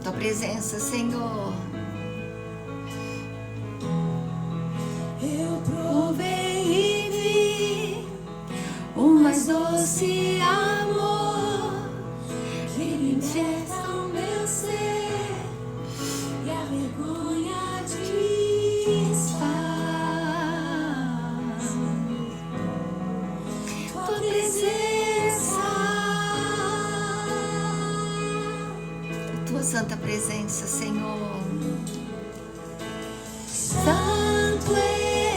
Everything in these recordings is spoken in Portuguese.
Tua presença, Senhor. Eu provei e vi o mais doce amor que liberta o meu ser e a vergonha desfaz. Tua presença, Tua santa presença, Senhor. Santo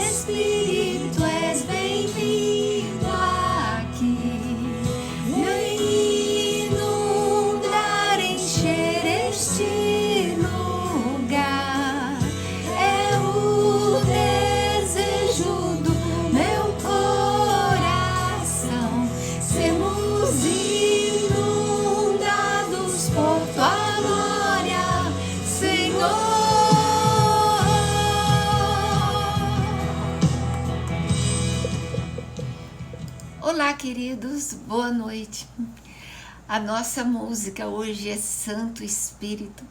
Espírito, és bem-vindo aqui. Vem inundar, encher este lugar. É o desejo do meu coração. Sermos inundados por tua glória, Senhor. Olá, queridos, boa noite. A nossa música hoje é Santo Espírito.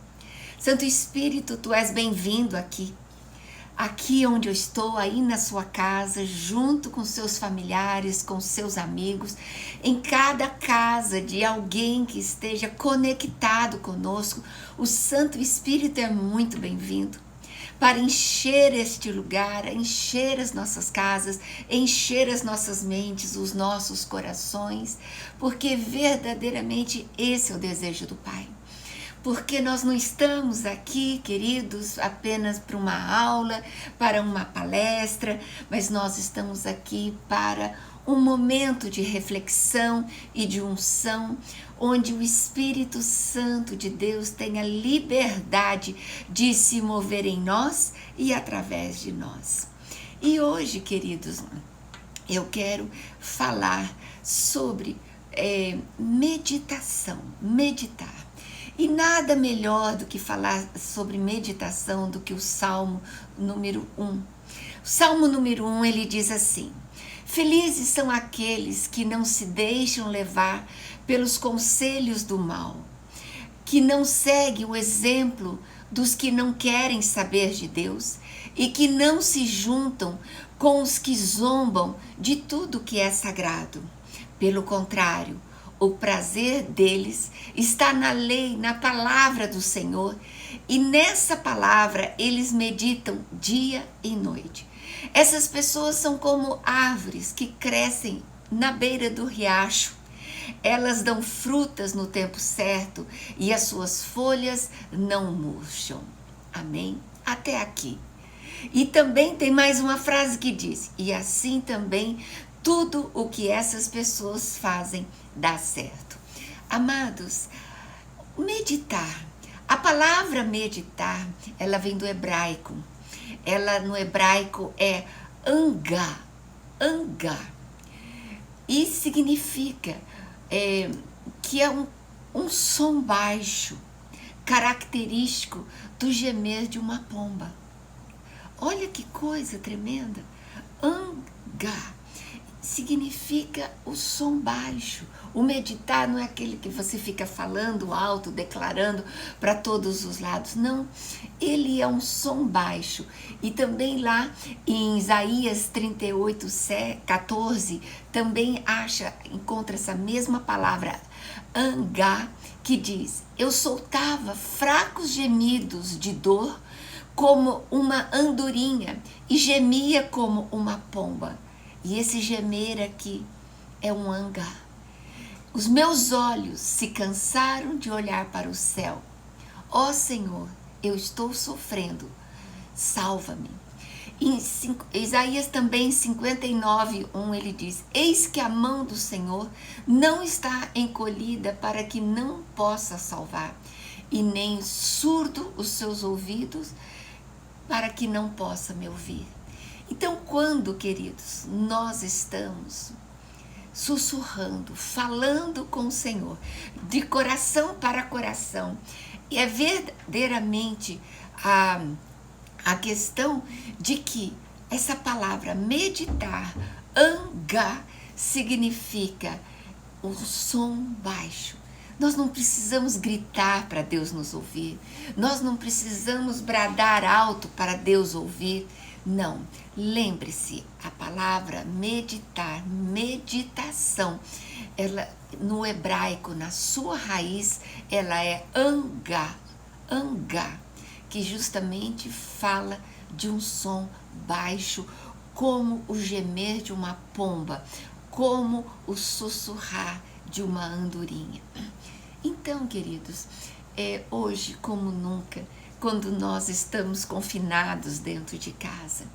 Santo Espírito, tu és bem-vindo aqui. Aqui onde eu estou, aí na sua casa, junto com seus familiares, com seus amigos, em cada casa de alguém que esteja conectado conosco, o Santo Espírito é muito bem-vindo para encher este lugar, encher as nossas casas, encher as nossas mentes, os nossos corações, porque verdadeiramente esse é o desejo do Pai. Porque nós não estamos aqui, queridos, apenas para uma aula, para uma palestra, mas nós estamos aqui para um momento de reflexão e de unção, onde o Espírito Santo de Deus tenha liberdade de se mover em nós e através de nós. E hoje, queridos, eu quero falar sobre meditação, meditar. E nada melhor do que falar sobre meditação do que o Salmo número 1. O Salmo número 1, ele diz assim: felizes são aqueles que não se deixam levar pelos conselhos do mal, que não seguem o exemplo dos que não querem saber de Deus e que não se juntam com os que zombam de tudo que é sagrado. Pelo contrário, o prazer deles está na lei, na palavra do Senhor, e nessa palavra eles meditam dia e noite. Essas pessoas são como árvores que crescem na beira do riacho. Elas dão frutas no tempo certo e as suas folhas não murcham. Amém? Até aqui. E também tem mais uma frase que diz: e assim também tudo o que essas pessoas fazem dá certo. Amados, meditar. A palavra meditar, ela vem do hebraico. Ela no hebraico é angá. E significa que é um som baixo, característico do gemer de uma pomba. Olha que coisa tremenda. Angá significa o som baixo. O meditar não é aquele que você fica falando alto, declarando para todos os lados. Não, ele é um som baixo. E também lá em Isaías 38:14, também encontra essa mesma palavra, angá, que diz: eu soltava fracos gemidos de dor como uma andorinha e gemia como uma pomba. E esse gemer aqui é um angá. Os meus olhos se cansaram de olhar para o céu. Ó Senhor, eu estou sofrendo, salva-me. Em Isaías também 59:1 ele diz: eis que a mão do Senhor não está encolhida para que não possa salvar, e nem surdo os seus ouvidos para que não possa me ouvir. Então, quando, queridos, nós estamos sussurrando, falando com o Senhor, de coração para coração, e é verdadeiramente a questão de que essa palavra meditar, angá, significa o som baixo. Nós não precisamos gritar para Deus nos ouvir. Nós não precisamos bradar alto para Deus ouvir. Não. Lembre-se, a palavra meditar, meditação, ela no hebraico, na sua raiz, ela é angá, que justamente fala de um som baixo, como o gemer de uma pomba, como o sussurrar de uma andorinha. Então, queridos, hoje como nunca, quando nós estamos confinados dentro de casa,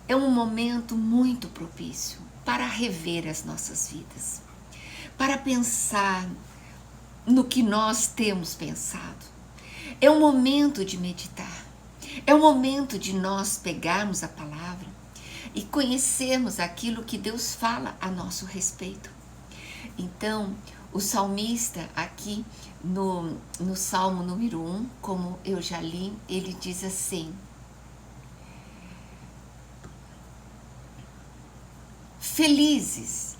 é um momento muito propício para rever as nossas vidas, para pensar no que nós temos pensado. É um momento de meditar, é um momento de nós pegarmos a palavra e conhecermos aquilo que Deus fala a nosso respeito. Então, o salmista aqui no Salmo número 1, como eu já li, ele diz assim: felizes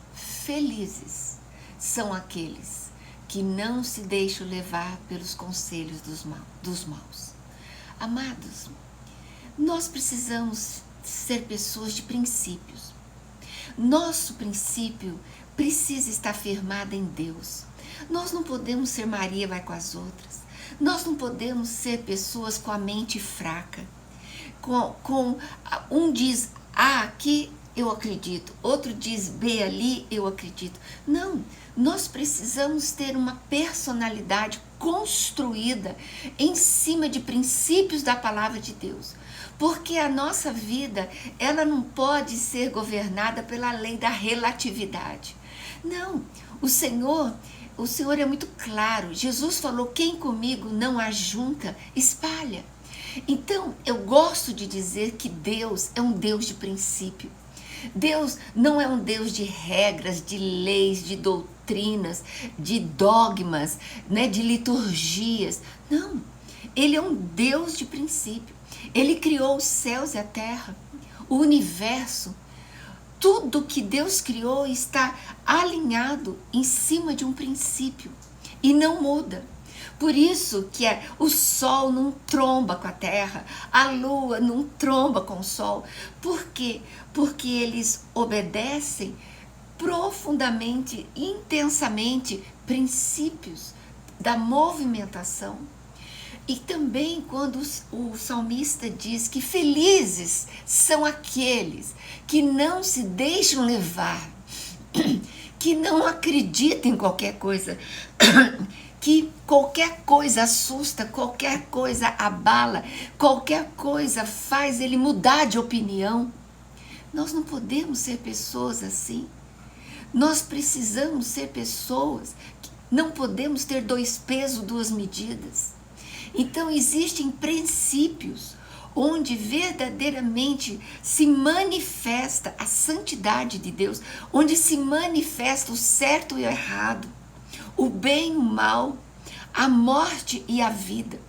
são aqueles que não se deixam levar pelos conselhos dos maus. Amados, nós precisamos ser pessoas de princípios. Nosso princípio precisa estar firmado em Deus. Nós não podemos ser Maria vai com as outras. Nós não podemos ser pessoas com a mente fraca. Um diz A aqui, eu acredito. Outro diz B ali, eu acredito. Não, nós precisamos ter uma personalidade construída em cima de princípios da palavra de Deus. Porque a nossa vida, ela não pode ser governada pela lei da relatividade. Não, o Senhor é muito claro. Jesus falou: quem comigo não ajunta, espalha. Então, eu gosto de dizer que Deus é um Deus de princípio. Deus não é um Deus de regras, de leis, de doutrinas, de dogmas, né, de liturgias. Não, Ele é um Deus de princípio. Ele criou os céus e a terra, o universo. Tudo que Deus criou está alinhado em cima de um princípio e não muda. Por isso que o sol não tromba com a terra, a lua não tromba com o sol. Por quê? Porque eles obedecem profundamente, intensamente, princípios da movimentação. E também quando o salmista diz que felizes são aqueles que não se deixam levar, que não acreditam em qualquer coisa, que qualquer coisa assusta, qualquer coisa abala, qualquer coisa faz ele mudar de opinião. Nós não podemos ser pessoas assim. Nós precisamos ser pessoas que não podemos ter 2 pesos, 2 medidas. Então existem princípios onde verdadeiramente se manifesta a santidade de Deus, onde se manifesta o certo e o errado, o bem e o mal, a morte e a vida.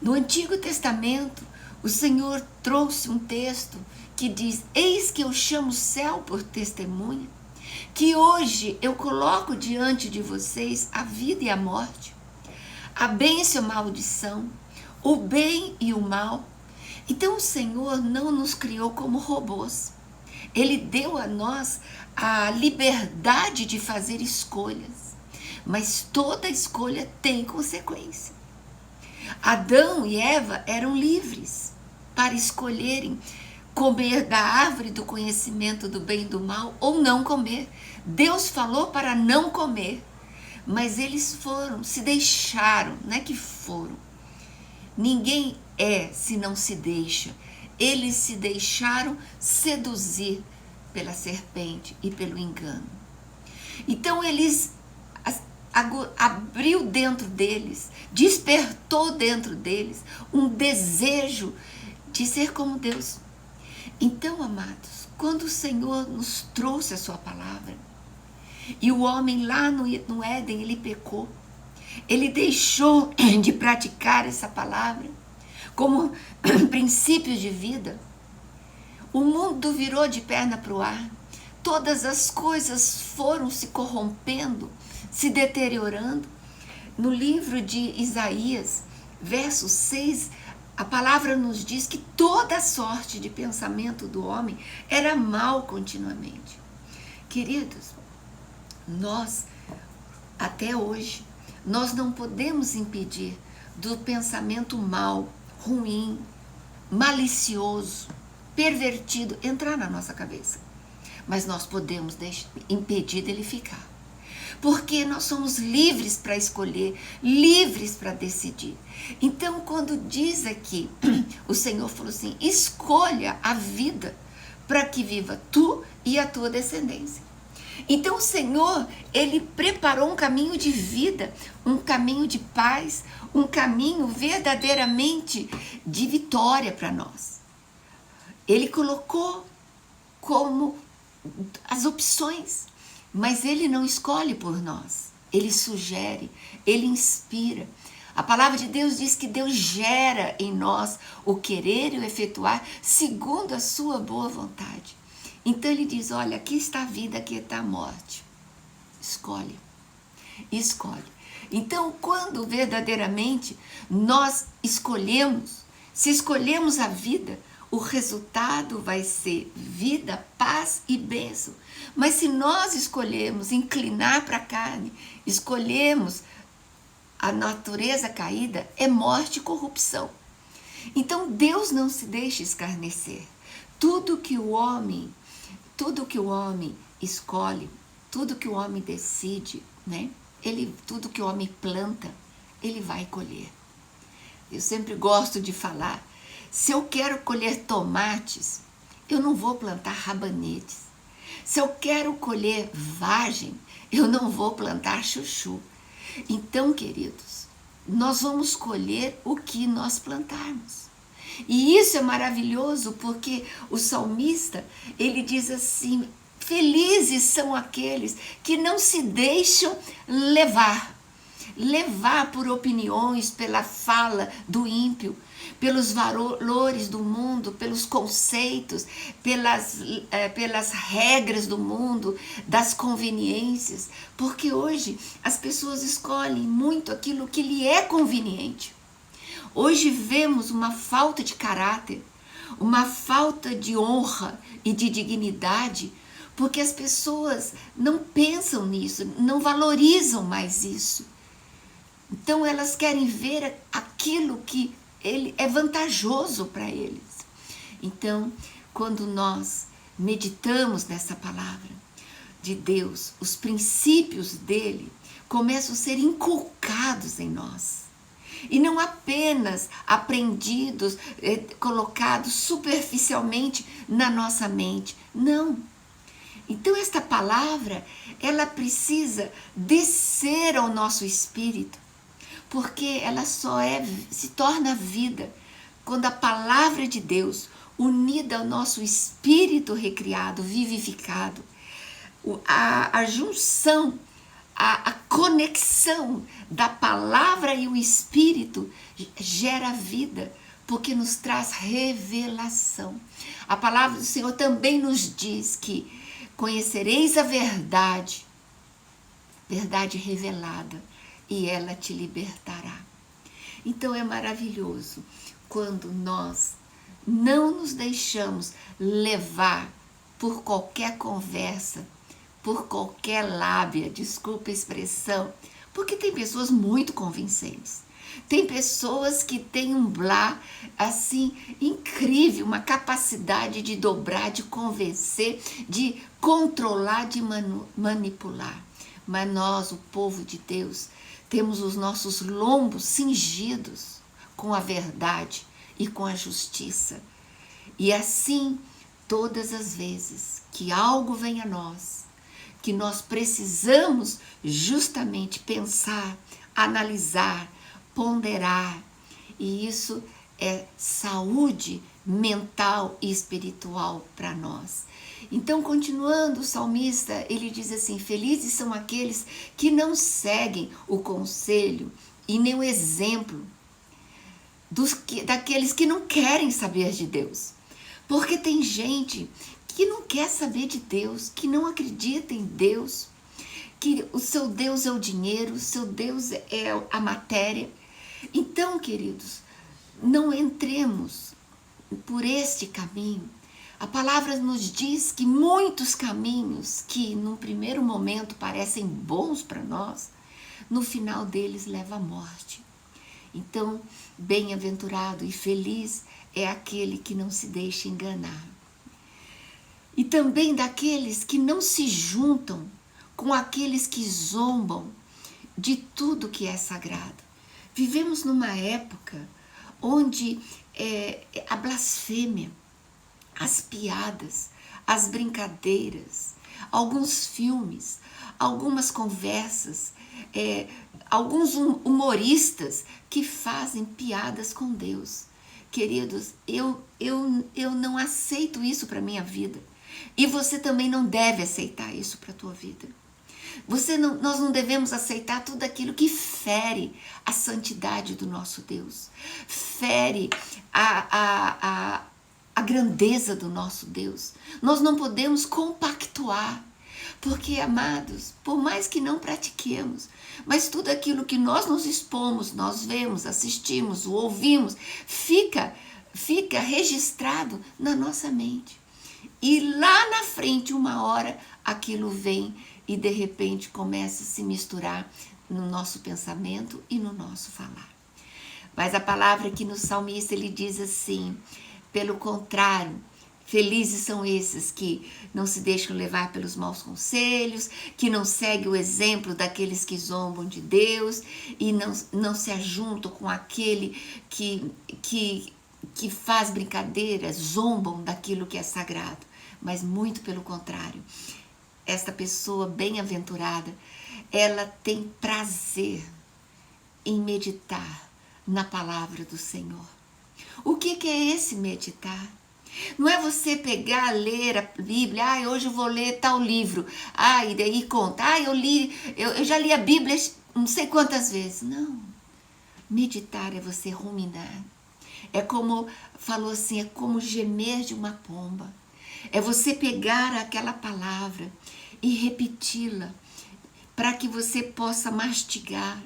No Antigo Testamento, o Senhor trouxe um texto que diz: eis que eu chamo o céu por testemunha, que hoje eu coloco diante de vocês a vida e a morte, a bênção e a maldição, o bem e o mal. Então o Senhor não nos criou como robôs. Ele deu a nós a liberdade de fazer escolhas, mas toda escolha tem consequência. Adão e Eva eram livres para escolherem comer da árvore do conhecimento do bem e do mal ou não comer. Deus falou para não comer, mas eles se deixaram, não é que foram. Ninguém se não se deixa. Eles se deixaram seduzir pela serpente e pelo engano. Então eles abriu dentro deles, despertou dentro deles um desejo de ser como Deus. Então, amados, quando o Senhor nos trouxe a sua palavra, e o homem lá no Éden, ele pecou, ele deixou de praticar essa palavra como princípios de vida, o mundo virou de perna para o ar, todas as coisas foram se corrompendo, se deteriorando. No livro de Isaías, verso 6, a palavra nos diz que toda sorte de pensamento do homem era mal continuamente. Queridos, nós, até hoje, nós não podemos impedir do pensamento mal, ruim, malicioso, pervertido entrar na nossa cabeça. Mas nós podemos impedir dele ficar. Porque nós somos livres para escolher, livres para decidir. Então, quando diz aqui, o Senhor falou assim, escolha a vida para que viva tu e a tua descendência. Então, o Senhor, Ele preparou um caminho de vida, um caminho de paz, um caminho verdadeiramente de vitória para nós. Ele colocou como as opções, mas Ele não escolhe por nós. Ele sugere, Ele inspira. A palavra de Deus diz que Deus gera em nós o querer e o efetuar segundo a sua boa vontade. Então Ele diz, olha, aqui está a vida, aqui está a morte. Escolhe. Escolhe. Então, quando verdadeiramente nós escolhemos, se escolhemos a vida, o resultado vai ser vida, paz e bênção. Mas se nós escolhemos inclinar para a carne, escolhemos a natureza caída, é morte e corrupção. Então Deus não se deixa escarnecer. Tudo que o homem escolhe, tudo que o homem decide, né? Tudo que o homem planta, ele vai colher. Eu sempre gosto de falar, se eu quero colher tomates, eu não vou plantar rabanetes. Se eu quero colher vagem, eu não vou plantar chuchu. Então, queridos, nós vamos colher o que nós plantarmos. E isso é maravilhoso porque o salmista, ele diz assim, felizes são aqueles que não se deixam levar por opiniões, pela fala do ímpio, pelos valores do mundo, pelos conceitos, pelas regras do mundo, das conveniências, porque hoje as pessoas escolhem muito aquilo que lhe é conveniente. Hoje vemos uma falta de caráter, uma falta de honra e de dignidade, porque as pessoas não pensam nisso, não valorizam mais isso. Então elas querem ver aquilo que é vantajoso para eles. Então, quando nós meditamos nessa palavra de Deus, os princípios dele começam a ser inculcados em nós. E não apenas aprendidos, colocados superficialmente na nossa mente. Não. Então esta palavra, ela precisa descer ao nosso espírito, porque ela se torna vida quando a palavra de Deus, unida ao nosso espírito recriado, vivificado, a junção, a conexão da palavra e o espírito gera vida, porque nos traz revelação. A palavra do Senhor também nos diz que conhecereis a verdade, verdade revelada, e ela te libertará. Então é maravilhoso quando nós não nos deixamos levar por qualquer conversa, por qualquer lábia, desculpa a expressão, porque tem pessoas muito convincentes. Tem pessoas que têm um blá, assim, incrível, uma capacidade de dobrar, de convencer, de controlar, de manipular. Mas nós, o povo de Deus, temos os nossos lombos cingidos com a verdade e com a justiça. E assim, todas as vezes que algo vem a nós, que nós precisamos justamente pensar, analisar, ponderar, e isso é saúde mental e espiritual para nós. Então, continuando, o salmista, ele diz assim, felizes são aqueles que não seguem o conselho e nem o exemplo daqueles que não querem saber de Deus. Porque tem gente que não quer saber de Deus, que não acredita em Deus, que o seu Deus é o dinheiro, o seu Deus é a matéria. Então, queridos, não entremos por este caminho. A palavra nos diz que muitos caminhos que num primeiro momento parecem bons para nós, no final deles leva à morte. Então, bem-aventurado e feliz é aquele que não se deixa enganar. E também daqueles que não se juntam com aqueles que zombam de tudo que é sagrado. Vivemos numa época onde a blasfêmia, as piadas, as brincadeiras, alguns filmes, algumas conversas, alguns humoristas que fazem piadas com Deus. Queridos, eu não aceito isso para a minha vida. E você também não deve aceitar isso para a tua vida. Nós não devemos aceitar tudo aquilo que fere a santidade do nosso Deus, fere a grandeza do nosso Deus. Nós não podemos compactuar, porque, amados, por mais que não pratiquemos, mas tudo aquilo que nós nos expomos, nós vemos, assistimos, ouvimos, fica registrado na nossa mente. E lá na frente, uma hora, aquilo vem e de repente começa a se misturar no nosso pensamento e no nosso falar. Mas a palavra aqui no salmista, ele diz assim: pelo contrário, felizes são esses que não se deixam levar pelos maus conselhos, que não seguem o exemplo daqueles que zombam de Deus e não se ajuntam com aquele que faz brincadeiras, zombam daquilo que é sagrado. Mas muito pelo contrário, esta pessoa bem-aventurada, ela tem prazer em meditar na palavra do Senhor. O que é esse meditar? Não é você pegar, ler a Bíblia, hoje eu vou ler tal livro, e daí conta, eu já li a Bíblia não sei quantas vezes. Não, meditar é você ruminar, é como, falou assim, é como gemer de uma pomba, é você pegar aquela palavra e repeti-la, para que você possa mastigar,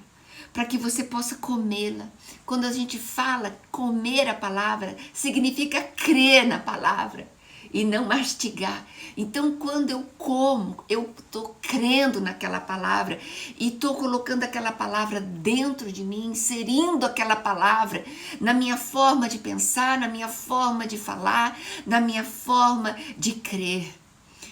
para que você possa comê-la. Quando a gente fala comer a palavra, significa crer na palavra e não mastigar. Então, quando eu como, eu estou crendo naquela palavra e estou colocando aquela palavra dentro de mim, inserindo aquela palavra na minha forma de pensar, na minha forma de falar, na minha forma de crer.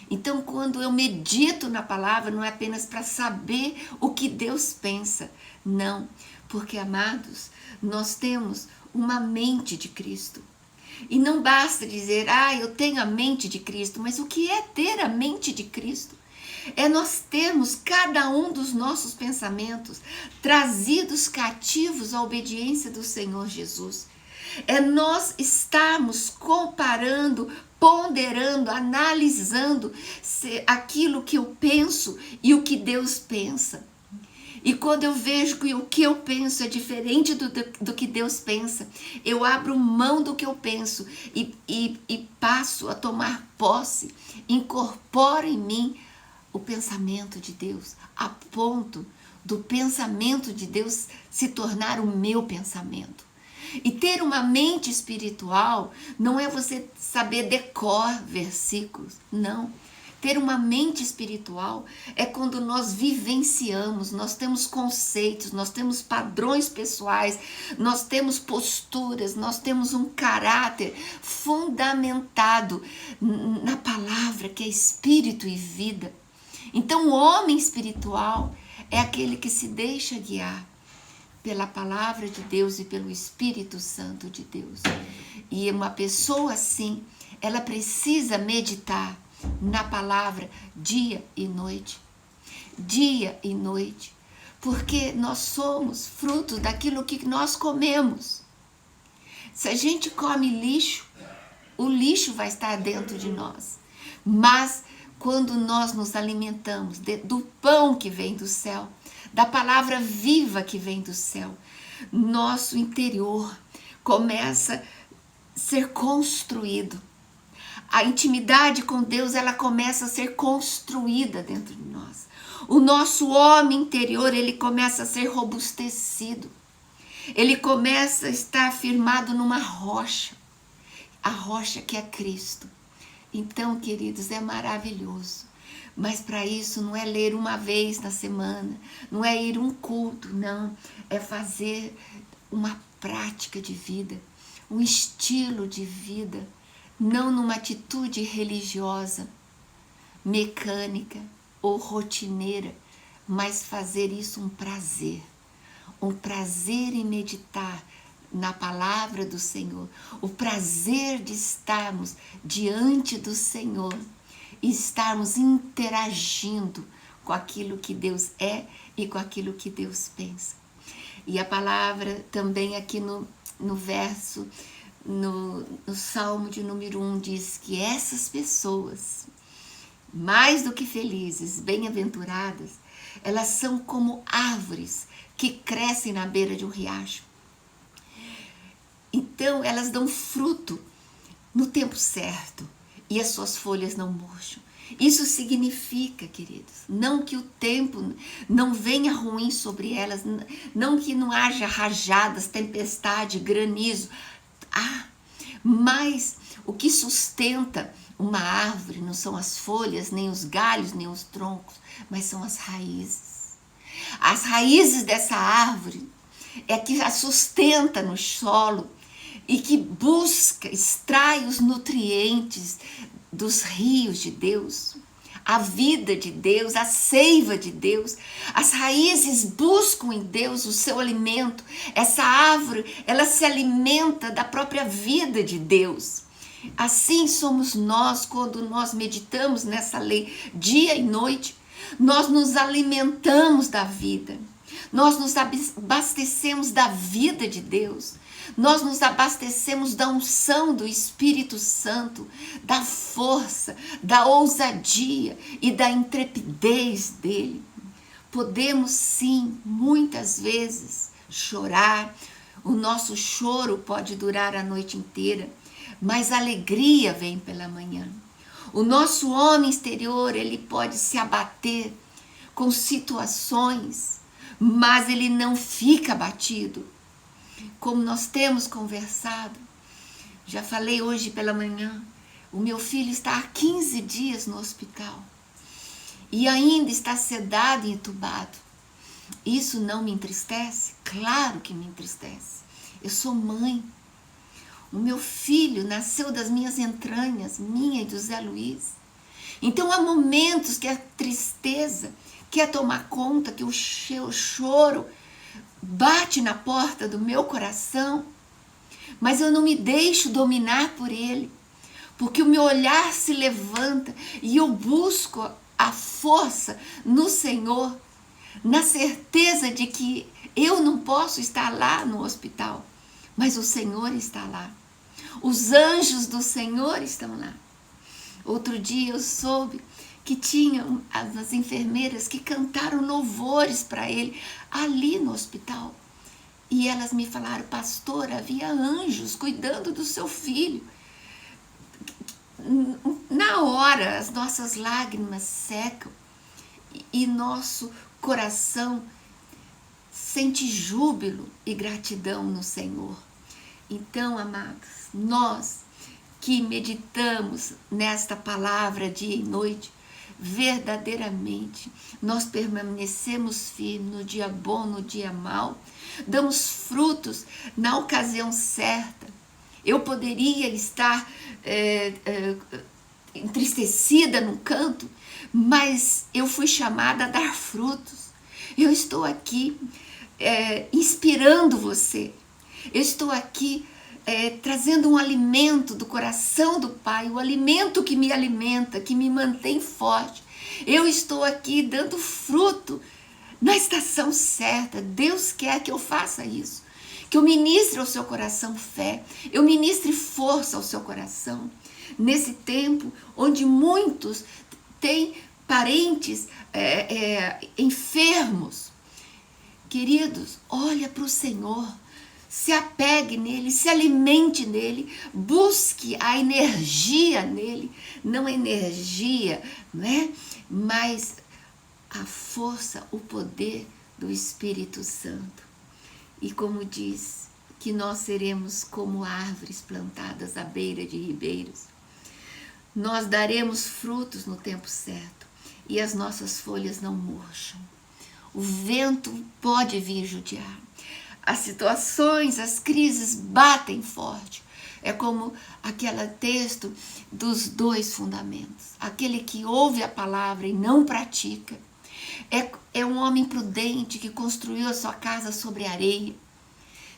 Então, quando eu medito na palavra, não é apenas para saber o que Deus pensa. Não, porque, amados, nós temos uma mente de Cristo. E não basta dizer, eu tenho a mente de Cristo, mas o que é ter a mente de Cristo? É nós termos cada um dos nossos pensamentos trazidos cativos à obediência do Senhor Jesus. É nós estarmos comparando, ponderando, analisando aquilo que eu penso e o que Deus pensa. E quando eu vejo que o que eu penso é diferente do que Deus pensa, eu abro mão do que eu penso e passo a tomar posse, incorporo em mim o pensamento de Deus, a ponto do pensamento de Deus se tornar o meu pensamento. E ter uma mente espiritual não é você saber decor versículos, não. Ter uma mente espiritual é quando nós vivenciamos, nós temos conceitos, nós temos padrões pessoais, nós temos posturas, nós temos um caráter fundamentado na palavra que é espírito e vida. Então, o homem espiritual é aquele que se deixa guiar pela palavra de Deus e pelo Espírito Santo de Deus. E uma pessoa assim, ela precisa meditar na palavra dia e noite, porque nós somos fruto daquilo que nós comemos. Se a gente come lixo, o lixo vai estar dentro de nós, mas quando nós nos alimentamos do pão que vem do céu, da palavra viva que vem do céu, nosso interior começa a ser construído. A intimidade com Deus, ela começa a ser construída dentro de nós. O nosso homem interior, ele começa a ser robustecido. Ele começa a estar firmado numa rocha. A rocha que é Cristo. Então, queridos, é maravilhoso. Mas para isso não é ler uma vez na semana, não é ir um culto, não. É fazer uma prática de vida, um estilo de vida, não numa atitude religiosa, mecânica ou rotineira, mas fazer isso um prazer em meditar na palavra do Senhor, o prazer de estarmos diante do Senhor e estarmos interagindo com aquilo que Deus é e com aquilo que Deus pensa. E a palavra também aqui no verso, no Salmo de número 1, diz que essas pessoas, mais do que felizes, bem-aventuradas, elas são como árvores que crescem na beira de um riacho. Então, elas dão fruto no tempo certo e as suas folhas não murcham. Isso significa, queridos, não que o tempo não venha ruim sobre elas, não que não haja rajadas, tempestade, granizo. Mas o que sustenta uma árvore não são as folhas, nem os galhos, nem os troncos, mas são as raízes. As raízes dessa árvore é que a sustenta no solo e que busca, extrai os nutrientes dos rios de Deus, a vida de Deus, a seiva de Deus. As raízes buscam em Deus o seu alimento. Essa árvore, ela se alimenta da própria vida de Deus. Assim somos nós, quando nós meditamos nessa lei dia e noite, nós nos alimentamos da vida, nós nos abastecemos da vida de Deus, nós nos abastecemos da unção do Espírito Santo, da força, da ousadia e da intrepidez dele. Podemos sim, muitas vezes, chorar. O nosso choro pode durar a noite inteira, mas a alegria vem pela manhã. O nosso homem exterior, ele pode se abater com situações, mas ele não fica abatido. Como nós temos conversado, já falei hoje pela manhã, o meu filho está há 15 dias no hospital e ainda está sedado e entubado. Isso não me entristece? Claro que me entristece. Eu sou mãe. O meu filho nasceu das minhas entranhas, minha e do Zé Luiz. Então há momentos que a tristeza quer tomar conta, que o choro bate na porta do meu coração, mas eu não me deixo dominar por ele, porque o meu olhar se levanta e eu busco a força no Senhor, na certeza de que eu não posso estar lá no hospital, mas o Senhor está lá. Os anjos do Senhor estão lá. Outro dia eu soube que tinha as enfermeiras que cantaram louvores para ele ali no hospital. E elas me falaram: pastor, havia anjos cuidando do seu filho. Na hora, as nossas lágrimas secam e nosso coração sente júbilo e gratidão no Senhor. Então, amados, nós que meditamos nesta palavra dia e noite, verdadeiramente nós permanecemos firmes no dia bom, no dia mau, damos frutos na ocasião certa. Eu poderia estar entristecida num canto, mas eu fui chamada a dar frutos. Eu estou aqui inspirando você. Eu estou aqui trazendo um alimento do coração do Pai, o alimento que me alimenta, que me mantém forte. Eu estou aqui dando fruto na estação certa. Deus quer que eu faça isso, que eu ministre ao seu coração fé, eu ministre força ao seu coração, nesse tempo onde muitos têm parentes enfermos. Queridos, olha para o Senhor. Se apegue nele, se alimente nele, busque a energia nele, não a energia, não é? Mas a força, o poder do Espírito Santo. E como diz, que nós seremos como árvores plantadas à beira de ribeiros. Nós daremos frutos no tempo certo e as nossas folhas não murcham. O vento pode vir judiar. As situações, as crises batem forte. É como aquele texto dos 2 fundamentos. Aquele que ouve a palavra e não pratica. É um homem prudente que construiu a sua casa sobre areia.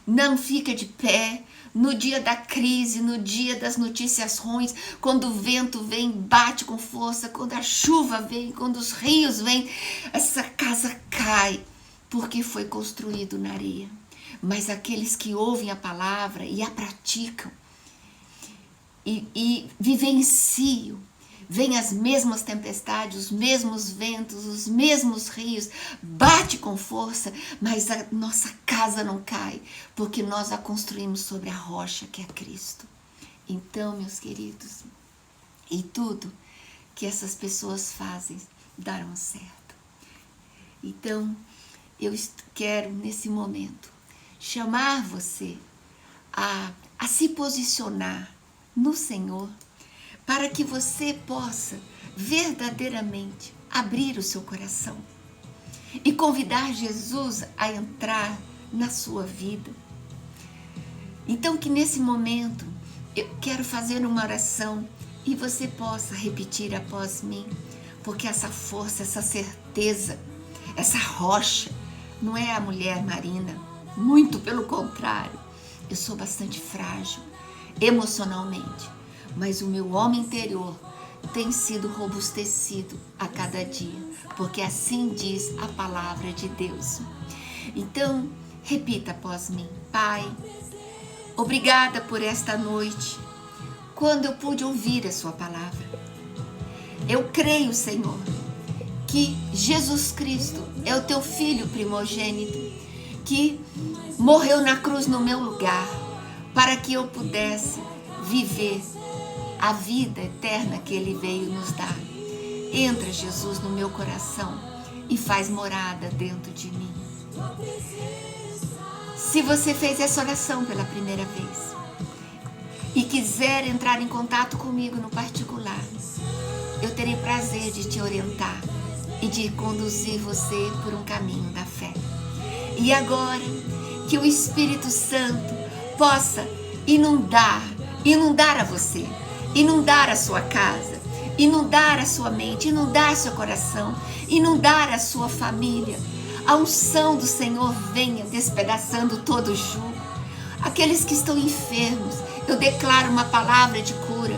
Não fica de pé no dia da crise, no dia das notícias ruins, quando o vento vem, bate com força, quando a chuva vem, quando os rios vêm, essa casa cai, porque foi construído na areia. Mas aqueles que ouvem a palavra e a praticam e vivenciam, vêm as mesmas tempestades, os mesmos ventos, os mesmos rios, bate com força, mas a nossa casa não cai, porque nós a construímos sobre a rocha que é Cristo. Então, meus queridos, e tudo que essas pessoas fazem darão certo. Então, eu quero nesse momento chamar você a se posicionar no Senhor, para que você possa verdadeiramente abrir o seu coração e convidar Jesus a entrar na sua vida. Então, que nesse momento eu quero fazer uma oração e você possa repetir após mim, porque essa força, essa certeza, essa rocha não é a mulher Marina, muito pelo contrário. Eu sou bastante frágil emocionalmente, mas o meu homem interior tem sido robustecido a cada dia, porque assim diz a palavra de Deus. Então, repita após mim: Pai, obrigada por esta noite, quando eu pude ouvir a sua palavra. Eu creio, Senhor, que Jesus Cristo é o teu Filho primogênito, que morreu na cruz no meu lugar, para que eu pudesse viver a vida eterna que Ele veio nos dar. Entra, Jesus, no meu coração e faz morada dentro de mim. Se você fez essa oração pela primeira vez e quiser entrar em contato comigo no particular, eu terei prazer de te orientar e de conduzir você por um caminho da fé. E agora, que o Espírito Santo possa inundar a você, inundar a sua casa, inundar a sua mente, inundar seu coração, inundar a sua família. A unção do Senhor venha despedaçando todo o jugo. Aqueles que estão enfermos, eu declaro uma palavra de cura,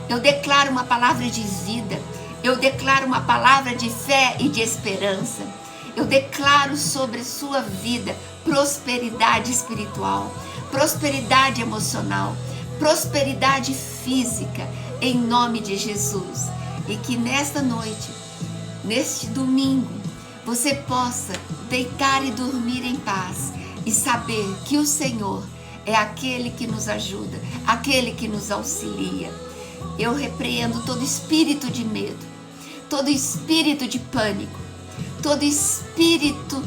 eu declaro uma palavra de vida, eu declaro uma palavra de fé e de esperança. Eu declaro sobre sua vida prosperidade espiritual, prosperidade emocional, prosperidade física, em nome de Jesus. E que nesta noite, neste domingo, você possa deitar e dormir em paz e saber que o Senhor é aquele que nos ajuda, aquele que nos auxilia. Eu repreendo todo espírito de medo, todo espírito de pânico, todo espírito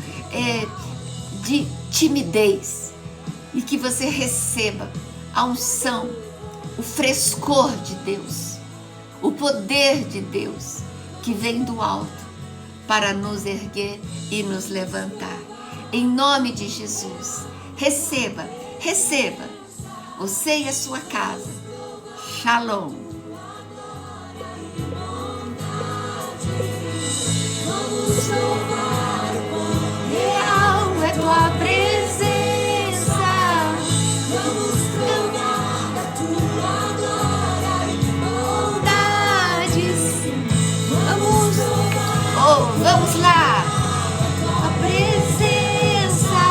de timidez, e que você receba a unção, o frescor de Deus, o poder de Deus que vem do alto para nos erguer e nos levantar. Em nome de Jesus, receba, você e a sua casa. Shalom. Vamos louvar o quão real é tua presença. Vamos cantar a tua glória e bondade. Vamos louvar, Vamos lá. a presença.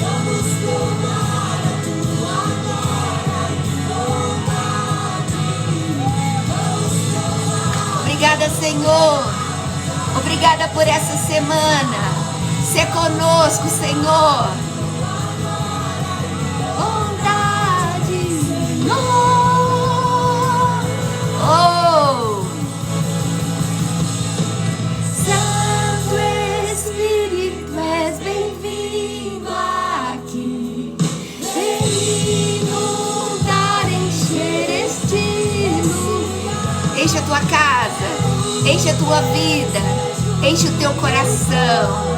Vamos louvar a tua glória e bondade. Vamos louvar. Obrigada, Senhor. Obrigada por essa semana. Ser conosco, Senhor. Senhor. Oh! Santo Espírito, és bem-vindo aqui. Vem inundar, encher este lugar. Enche a tua casa, enche a tua vida, enche o teu coração.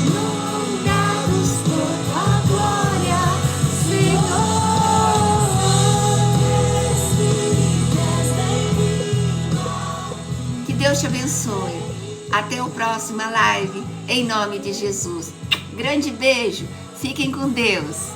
Inundados por tua glória, Senhor. Espírito, és bem-vindo. Que Deus te abençoe. Até o próximo live, em nome de Jesus. Grande beijo. Fiquem com Deus.